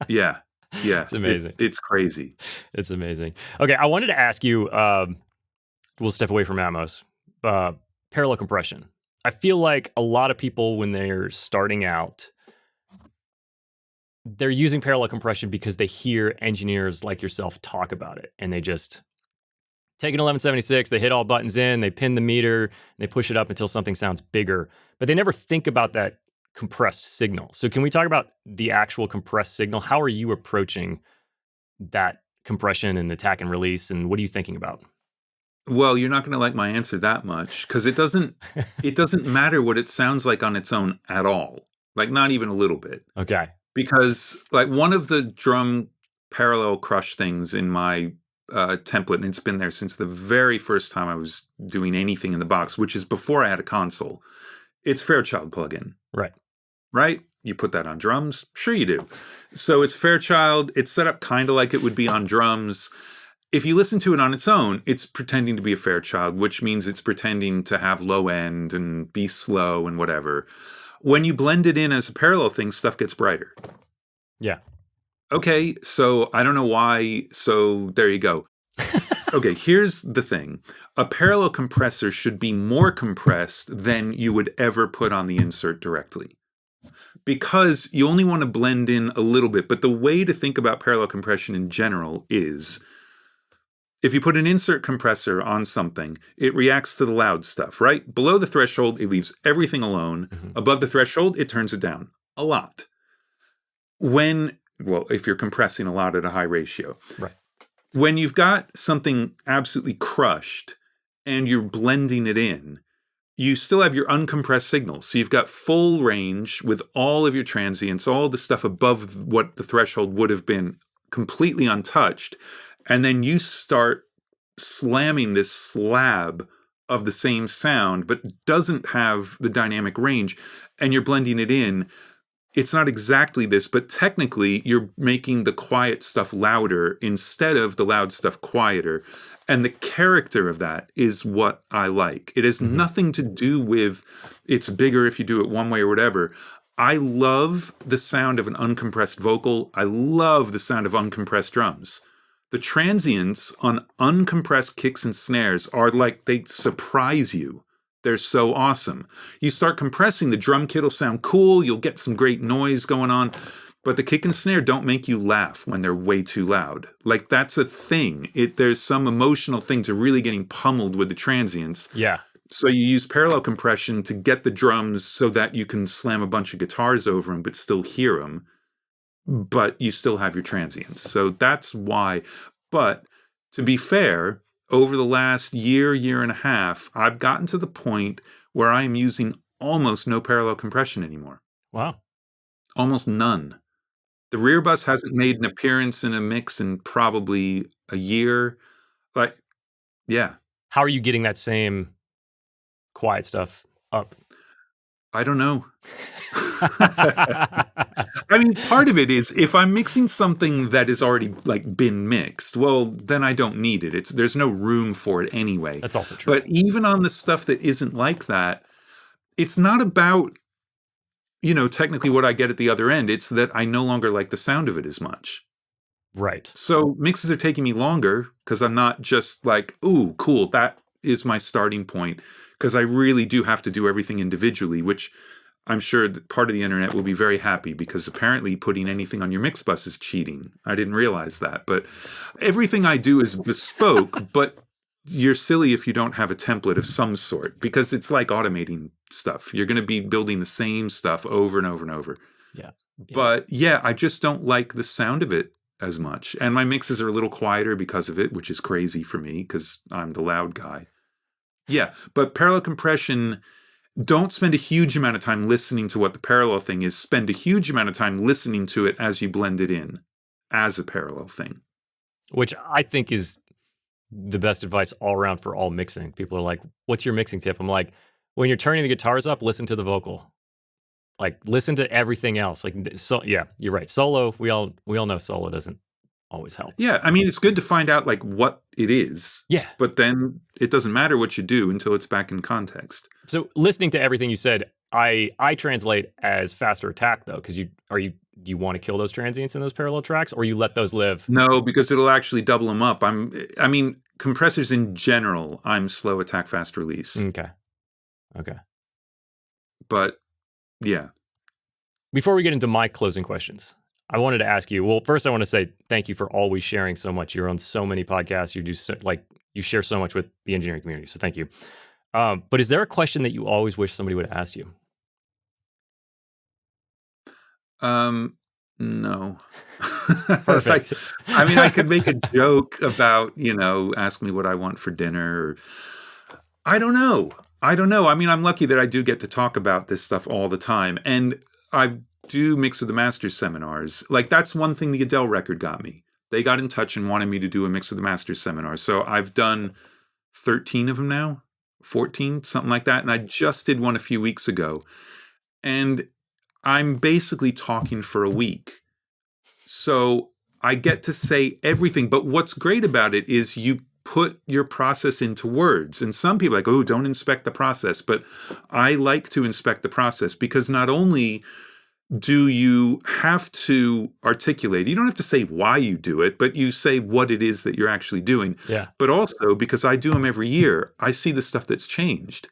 Yeah. It's amazing. It's crazy. It's amazing. Okay, I wanted to ask you, we'll step away from Atmos, parallel compression. I feel like a lot of people, when they're starting out, they're using parallel compression because they hear engineers like yourself talk about it, and they just take an 1176, they hit all buttons in, they pin the meter, and they push it up until something sounds bigger, but they never think about that compressed signal. So can we talk about the actual compressed signal? How are you approaching that compression and attack and release, and what are you thinking about? Well, you're not going to like my answer that much, because it doesn't matter what it sounds like on its own at all. Like, not even a little bit. Okay. Because, like, one of the drum parallel crush things in my template, and it's been there since the very first time I was doing anything in the box, which is before I had a console, it's Fairchild plugin. Right? You put that on drums? Sure you do. So it's Fairchild. It's set up kind of like it would be on drums. If you listen to it on its own, it's pretending to be a Fairchild, which means it's pretending to have low end and be slow and whatever. When you blend it in as a parallel thing, stuff gets brighter. Yeah. Okay, so I don't know why, so there you go. Okay, here's the thing. A parallel compressor should be more compressed than you would ever put on the insert directly, because you only want to blend in a little bit. But the way to think about parallel compression in general is, if you put an insert compressor on something, it reacts to the loud stuff, right? Below the threshold, it leaves everything alone. Mm-hmm. Above the threshold, it turns it down a lot. If you're compressing a lot at a high ratio. Right. When you've got something absolutely crushed and you're blending it in, you still have your uncompressed signal. So you've got full range with all of your transients, all the stuff above what the threshold would have been, completely untouched. And then you start slamming this slab of the same sound, but doesn't have the dynamic range, and you're blending it in. It's not exactly this, but technically you're making the quiet stuff louder instead of the loud stuff quieter. And the character of that is what I like. It has nothing to do with it's bigger if you do it one way or whatever. I love the sound of an uncompressed vocal. I love the sound of uncompressed drums. The transients on uncompressed kicks and snares are like, they surprise you. They're so awesome. You start compressing, the drum kit will sound cool, you'll get some great noise going on, but the kick and snare don't make you laugh when they're way too loud. Like, that's a thing. There's some emotional thing to really getting pummeled with the transients. Yeah. So you use parallel compression to get the drums so that you can slam a bunch of guitars over them but still hear them, but you still have your transients. So that's why. But to be fair, over the last year and a half, I've gotten to the point where I am using almost no parallel compression anymore. Wow. Almost none. The rear bus hasn't made an appearance in a mix in probably a year. Like, yeah. How are you getting that same quiet stuff up? I don't know. I mean, part of it is, if I'm mixing something that has already been mixed, well, then I don't need it. There's no room for it anyway. That's also true. But even on the stuff that isn't like that, it's not about, technically what I get at the other end. It's that I no longer like the sound of it as much. Right. So mixes are taking me longer because I'm not just like, ooh, cool, that is my starting point. Because I really do have to do everything individually, which I'm sure that part of the internet will be very happy, because apparently putting anything on your mix bus is cheating. I didn't realize that. But everything I do is bespoke, but you're silly if you don't have a template of some sort, because it's like automating stuff. You're going to be building the same stuff over and over and over. Yeah. But yeah, I just don't like the sound of it as much. And my mixes are a little quieter because of it, which is crazy for me because I'm the loud guy. Yeah, but parallel compression, don't spend a huge amount of time listening to what the parallel thing is. Spend a huge amount of time listening to it as you blend it in as a parallel thing. Which I think is the best advice all around for all mixing. People are like, what's your mixing tip? I'm like, when you're turning the guitars up, listen to the vocal. Like, listen to everything else. Like, so yeah, you're right. Solo, we all know solo doesn't always help. Yeah, I mean, it's good to find out like what it is. Yeah. But then it doesn't matter what you do until it's back in context. So listening to everything you said, I translate as faster attack though, because do you want to kill those transients in those parallel tracks, or you let those live? No, because it'll actually double them up. I mean, compressors in general, I'm slow attack, fast release. Okay. But yeah. Before we get into my closing questions, I wanted to ask you, well, first I want to say thank you for always sharing so much. You're on so many podcasts. You do you share so much with the engineering community. So thank you. But is there a question that you always wish somebody would have asked you? No. Perfect. I mean, I could make a joke about, ask me what I want for dinner. Or, I don't know. I mean, I'm lucky that I do get to talk about this stuff all the time. And I do mix with the Masters seminars. Like, that's one thing the Adele record got me. They got in touch and wanted me to do a Mix with the Masters seminar. So I've done 13 of them now, 14, something like that. And I just did one a few weeks ago. And I'm basically talking for a week. So I get to say everything. But what's great about it is you put your process into words. And some people are like, oh, don't inspect the process. But I like to inspect the process, because not only do you have to articulate, you don't have to say why you do it, but you say what it is that you're actually doing. Yeah. But also, because I do them every year, I see the stuff that's changed.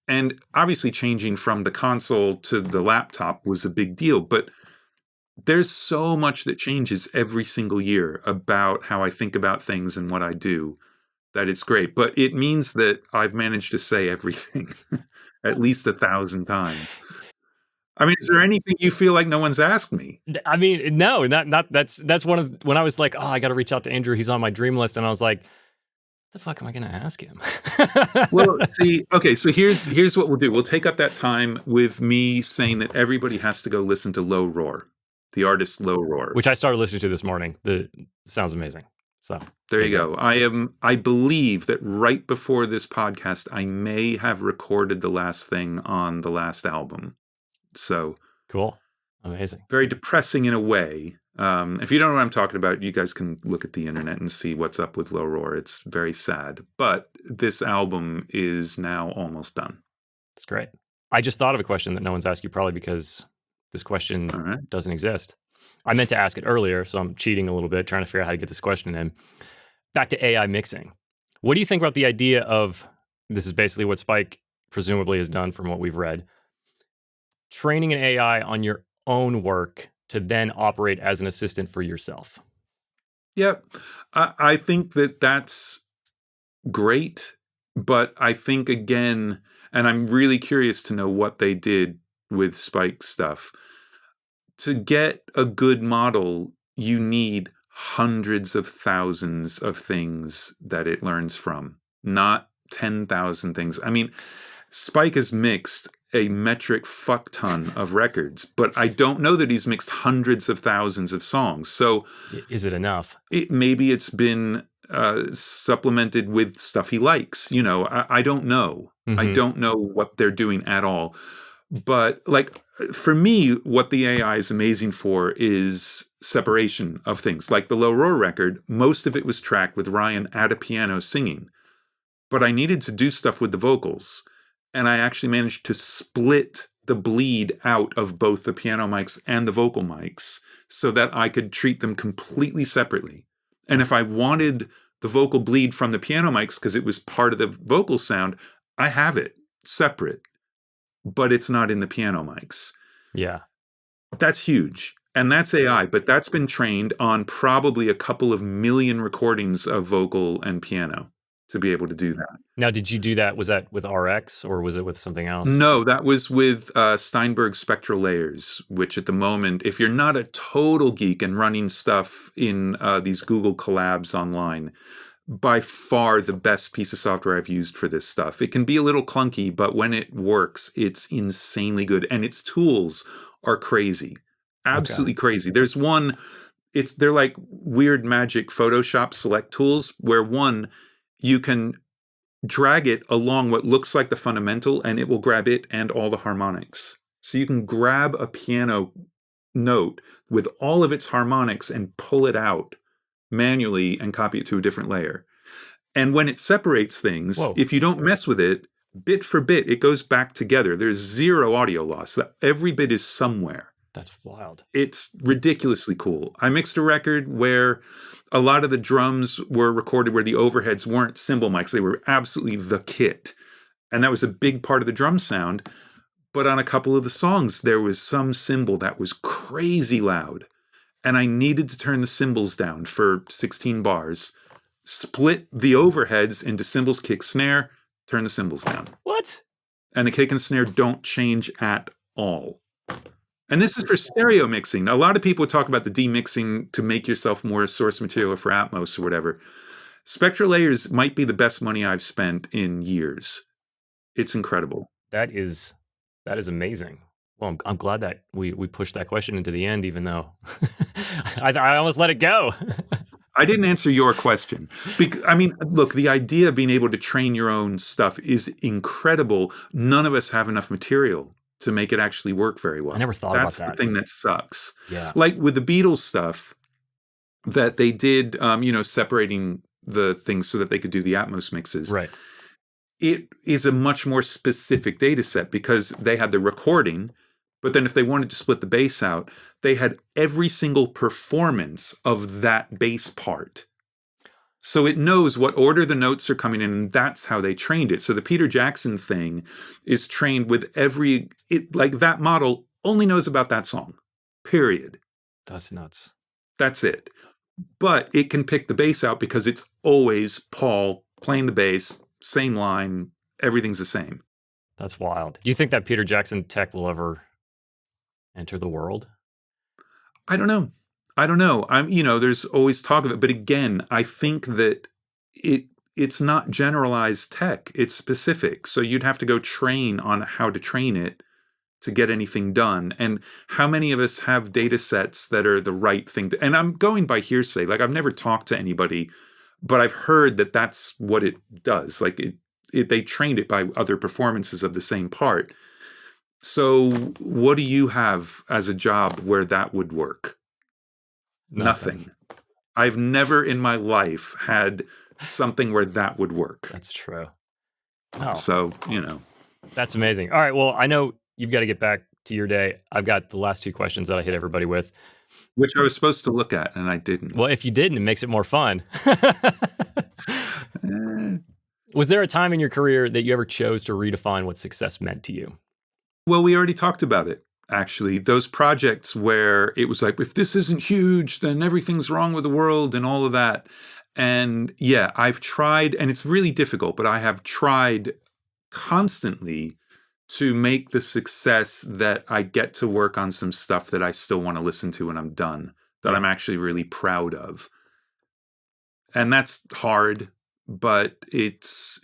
And obviously changing from the console to the laptop was a big deal, but there's so much that changes every single year about how I think about things and what I do, that it's great. But it means that I've managed to say everything at least 1,000 times. I mean, is there anything you feel like no one's asked me? I mean, no, not that's one of, when I was like, oh, I got to reach out to Andrew. He's on my dream list. And I was like, the fuck am I going to ask him? Well, see, okay, so here's what we'll do. We'll take up that time with me saying that everybody has to go listen to Low Roar, the artist Low Roar, which I started listening to this morning. Sounds amazing. So there you go. I believe that right before this podcast, I may have recorded the last thing on the last album. So cool. Amazing. Very depressing in a way. If you don't know what I'm talking about, you guys can look at the internet and see what's up with Low Roar. It's very sad. But this album is now almost done. That's great. I just thought of a question that no one's asked you, probably because this question doesn't exist. I meant to ask it earlier, so I'm cheating a little bit, trying to figure out how to get this question in. Back to AI mixing. What do you think about the idea of, this is basically what Spike presumably has done from what we've read, training an AI on your own work to then operate as an assistant for yourself? Yep. I think that that's great. But I think, again, and I'm really curious to know what they did with Spike's stuff. To get a good model, you need hundreds of thousands of things that it learns from, not 10,000 things. I mean, Spike has mixed a metric fuck ton of records, but I don't know that he's mixed hundreds of thousands of songs. So is it enough? Maybe it's been supplemented with stuff he likes. I don't know. Mm-hmm. I don't know what they're doing at all. But like, for me, what the AI is amazing for is separation of things. Like the Low Roar record, most of it was tracked with Ryan at a piano singing. But I needed to do stuff with the vocals. and I actually managed to split the bleed out of both the piano mics and the vocal mics so that I could treat them completely separately. And if I wanted the vocal bleed from the piano mics because it was part of the vocal sound, I have it separate, but it's not in the piano mics. Yeah. That's huge. And that's AI, but that's been trained on probably a couple of million recordings of vocal and piano to be able to do that. Now, did you do that? Was that with RX or was it with something else? No, that was with Steinberg Spectral Layers, which at the moment, if you're not a total geek and running stuff in these Google collabs online, by far the best piece of software I've used for this stuff. It can be a little clunky, but when it works, it's insanely good. And its tools are crazy. Absolutely crazy. There's one, they're like weird magic Photoshop select tools where one, you can drag it along what looks like the fundamental and it will grab it and all the harmonics. So you can grab a piano note with all of its harmonics and pull it out manually and copy it to a different layer. And when it separates things, if you don't mess with it, bit for bit, it goes back together. There's zero audio loss. Every bit is somewhere. That's wild. It's ridiculously cool. I mixed a record where a lot of the drums were recorded where the overheads weren't cymbal mics. They were absolutely the kit. And that was a big part of the drum sound. But on a couple of the songs, there was some cymbal that was crazy loud. And I needed to turn the cymbals down for 16 bars, split the overheads into cymbals, kick, snare, turn the cymbals down. What? And the kick and snare don't change at all. And this is for stereo mixing. A lot of people talk about the demixing to make yourself more source material for Atmos or whatever. Spectral Layers might be the best money I've spent in years. It's incredible. That is amazing. Well, I'm glad that we pushed that question into the end, even though I almost let it go. I didn't answer your question. I mean, look, the idea of being able to train your own stuff is incredible. None of us have enough material to make it actually work very well. I never thought about that. That's the thing that sucks. Yeah. Like with the Beatles stuff that they did, separating the things so that they could do the Atmos mixes. Right. It is a much more specific data set because they had the recording, but then if they wanted to split the bass out, they had every single performance of that bass part. So it knows what order the notes are coming in, and that's how they trained it. So the Peter Jackson thing is trained with like that model only knows about that song, period. That's nuts. That's it. But it can pick the bass out because it's always Paul playing the bass, same line, everything's the same. That's wild. Do you think that Peter Jackson tech will ever enter the world? I don't know. There's always talk of it, but again, I think that it's not generalized tech, it's specific. So you'd have to go train on how to train it to get anything done. And how many of us have data sets that are the right thing to, and I'm going by hearsay, like I've never talked to anybody, but I've heard that that's what it does. Like they trained it by other performances of the same part. So what do you have as a job where that would work? Nothing. I've never in my life had something where that would work. That's true. Oh. So, That's amazing. All right. Well, I know you've got to get back to your day. I've got the last two questions that I hit everybody with. Which I was supposed to look at, and I didn't. Well, if you didn't, it makes it more fun. Was there a time in your career that you ever chose to redefine what success meant to you? Well, we already talked about it, actually. Those projects where it was like, if this isn't huge, then everything's wrong with the world and all of that. And yeah, I've tried, and it's really difficult, but I have tried constantly to make the success that I get to work on some stuff that I still want to listen to when I'm done, that I'm actually really proud of. And that's hard, but it's,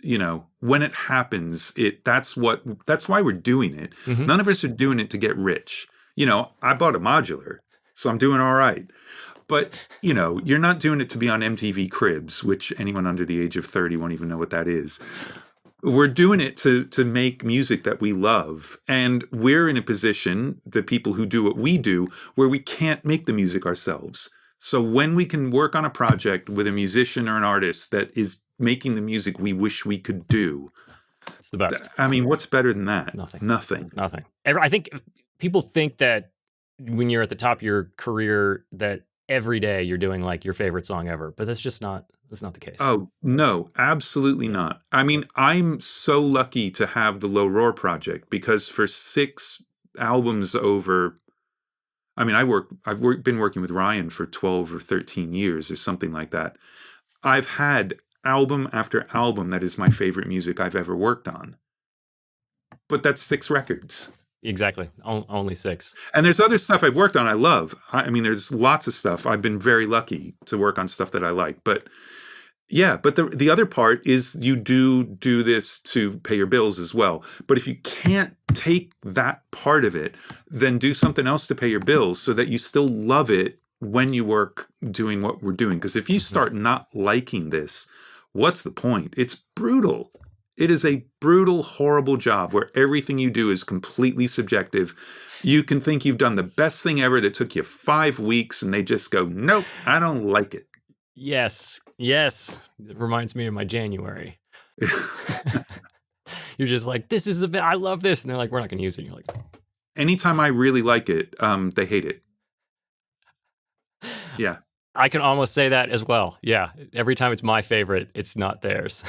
when it happens, that's why we're doing it. Mm-hmm. None of us are doing it to get rich. I bought a modular, so I'm doing all right. But, you're not doing it to be on MTV Cribs, which anyone under the age of 30 won't even know what that is. We're doing it to make music that we love. And we're in a position, the people who do what we do, where we can't make the music ourselves. So when we can work on a project with a musician or an artist that is making the music we wish we could do, It's the best. I mean, what's better than that? Nothing. Nothing. Nothing. I think people think that when you're at the top of your career that every day you're doing like your favorite song ever, but that's not the case. Oh, no, absolutely not. I mean, I'm so lucky to have the Low Roar project because for 6 albums over, I mean, been working with Ryan for 12 or 13 years or something like that. I've had album after album that is my favorite music I've ever worked on. But that's 6 records. Exactly. Only 6. And there's other stuff I've worked on I love. I mean, there's lots of stuff. I've been very lucky to work on stuff that I like. But yeah, but the other part is you do this to pay your bills as well. But if you can't take that part of it, then do something else to pay your bills so that you still love it when you work doing what we're doing. Because if you start not liking this, what's the point? It's brutal. It is a brutal, horrible job where everything you do is completely subjective. You can think you've done the best thing ever that took you 5 weeks, and they just go, nope, I don't like it. Yes. It reminds me of my January. You're just like, this is the best. I love this. And they're like, we're not going to use it. And you're like, anytime I really like it, they hate it. Yeah. I can almost say that as well. Yeah. Every time it's my favorite, it's not theirs.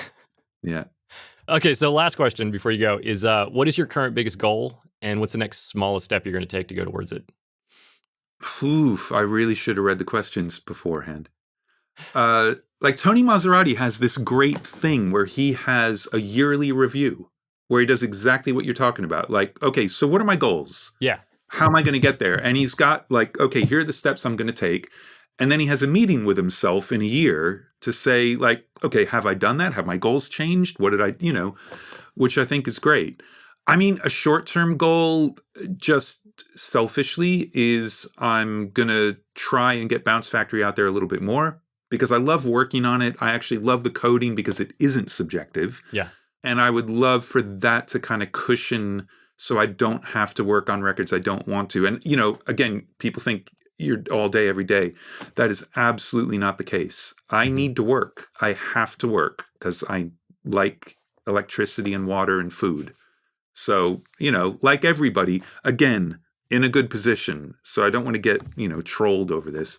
Yeah. Okay. So last question before you go is, what is your current biggest goal? And what's the next smallest step you're going to take to go towards it? Oof, I really should have read the questions beforehand. Like Tony Maserati has this great thing where he has a yearly review where he does exactly what you're talking about. Like, okay, so what are my goals? Yeah. How am I going to get there? And he's got like, okay, here are the steps I'm going to take. And then he has a meeting with himself in a year to say like, okay, have I done that? Have my goals changed? What did I, which I think is great. I mean, a short-term goal, just selfishly, is I'm going to try and get Bounce Factory out there a little bit more because I love working on it. I actually love the coding because it isn't subjective. Yeah. And I would love for that to kind of cushion so I don't have to work on records I don't want to. And, again, people think you're all day, every day. That is absolutely not the case. I need to work. I have to work because I like electricity and water and food. So, like everybody, again, in a good position. So I don't want to get, trolled over this.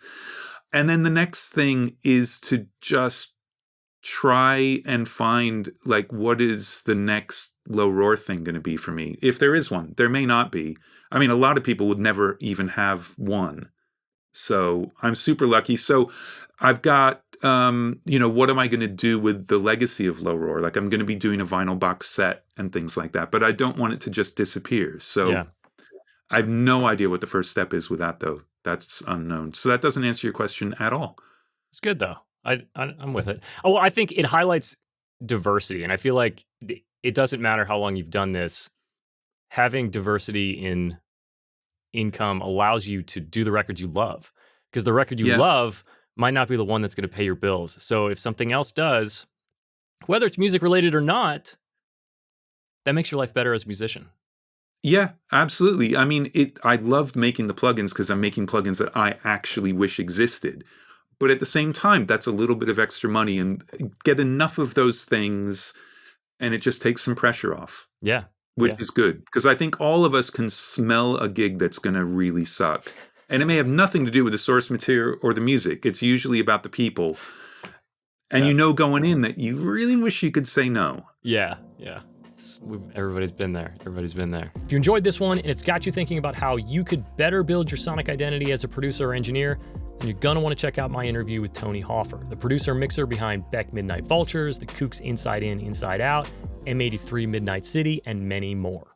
And then the next thing is to just try and find like what is the next Low Roar thing going to be for me. If there is one, there may not be. I mean, a lot of people would never even have one. So I'm super lucky. So I've got, what am I going to do with the legacy of Low Roar? Like I'm going to be doing a vinyl box set and things like that, but I don't want it to just disappear. So yeah. I have no idea what the first step is with that though. That's unknown. So that doesn't answer your question at all. It's good though. I'm with it. Oh, well, I think it highlights diversity. And I feel like it doesn't matter how long you've done this. Having diversity in income allows you to do the records you love, because the record you love might not be the one that's going to pay your bills. So if something else does, whether it's music related or not, that makes your life better as a musician. Yeah, absolutely. I mean, I love making the plugins because I'm making plugins that I actually wish existed. But at the same time, that's a little bit of extra money, and get enough of those things and it just takes some pressure off. Yeah. Which is good, because I think all of us can smell a gig that's going to really suck. And it may have nothing to do with the source material or the music. It's usually about the people. And going in that you really wish you could say no. Yeah. Everybody's been there. If you enjoyed this one and it's got you thinking about how you could better build your sonic identity as a producer or engineer, then you're going to want to check out my interview with Tony Hoffer, the producer and mixer behind Beck Midnight Vultures, the Kooks Inside In, Inside Out, M83 Midnight City, and many more.